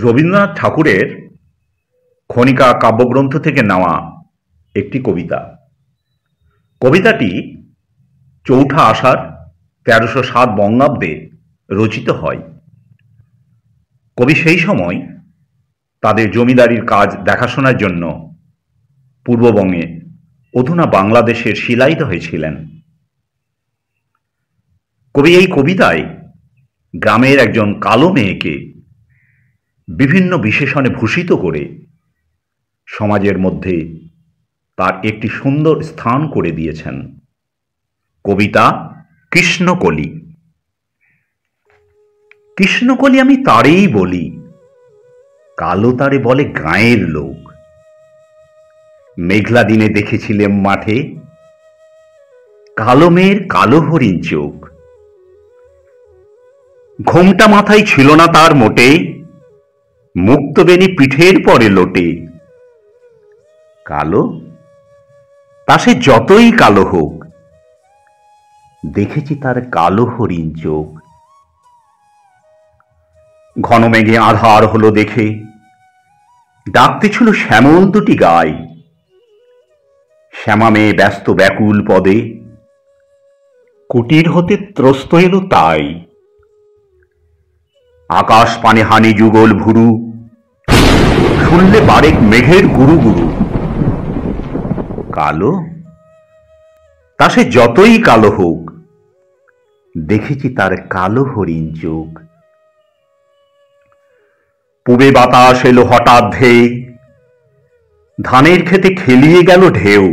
রবীন্দ্রনাথ ঠাকুরের খনিকা কাব্যগ্রন্থ থেকে নেওয়া একটি কবিতা। কবিতাটি চৌঠা আষাঢ় ১৩০৭ বঙ্গাব্দে রচিত হয়। কবি সেই সময় তাদের জমিদারির কাজ দেখাশোনার জন্য পূর্ববঙ্গে, অধুনা বাংলাদেশের শিলাইত হয়েছিলেন। কবি এই কবিতায় গ্রামের একজন কালো মেয়েকে বিভিন্ন বিশেষণে ভূষিত করে সমাজের মধ্যে তার একটি সুন্দর স্থান করে দিয়েছেন। কবিতা কৃষ্ণকলি। কৃষ্ণকলি আমি তারেই বলি, কালো তারে বলে গাঁয়ের লোক। মেঘলা দিনে দেখেছিলেম মাঠে, কালো মেয়ের কালো হরিণ চোখ। ঘোমটা মাথায় ছিল না তার মোটে, মুক্তবেণী পিঠের পরে লোটে। কালো, তা সে যতই কালো হোক, দেখেছি তার কালো হরিণ চোখ। ঘন মেঘে আধার হলো দেখে, ডাকতেছিল শ্যামল দুটি গায়। শ্যামা মেয়ে ব্যস্ত ব্যাকুল পদে, কুটির হতে ত্রস্ত এলো তাই। আকাশ পানে হানি যুগল ভুরু, শুনলে বারেক মেঘের গুরু গুরু। কালো, তা সে যতই কালো হোক, দেখেছি তার কালো হরিণ চোখ। পূবে বাতাস এলো হঠাৎ ধেয়ে, ধানের খেতে খেলিয়ে গেল ঢেউ।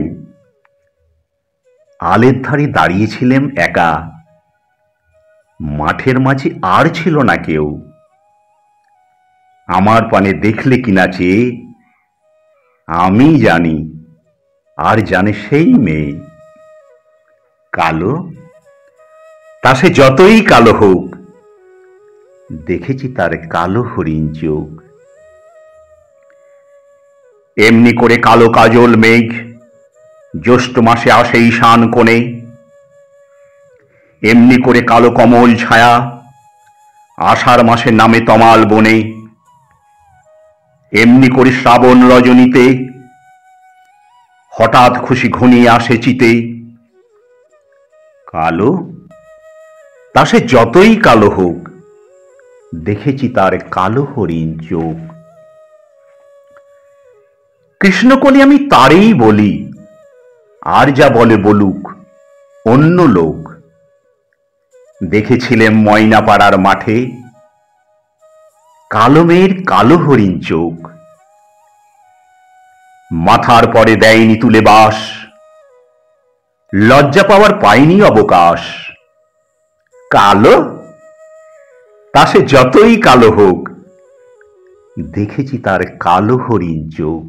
আলের ধারে দাঁড়িয়েছিলেম একা, মাঠের মাঝে আর ছিল না কেউ। আমার পানে দেখলে কিনা চেয়ে, আমি জানি আর জানে সেই মেয়ে। কালো, তা সে যতই কালো হোক, দেখেছি তার কালো হরিণ চোখ। এমনি করে কালো কাজল মেঘ জ্যৈষ্ঠ মাসে আসে ঈশান কোণে। এমনি করে কালো কমল ছায়া আষাঢ় মাসে নামে তমাল বনে। এমনি করে শ্রাবণ রজনীতে হঠাৎ খুশি ঘনিয়ে আসে চিতে। কালো, তা সে যতই কালো হোক, দেখেছি তার কালো হরিণ চোখ। কৃষ্ণকলি আমি তারেই বলি, আর যা বলে বলুক অন্য লোক। দেখেছিলেম ময়নাপাড়ার মাঠে, কালো মেয়ের কালো হরিণ চোখ। মাথার পরে দেয়নি তুলে বাস, লজ্জা পাওয়ার পায়নি অবকাশ। কালো, তা সে যতই কালো হোক, দেখেছি তার কালো হরিণ চোখ।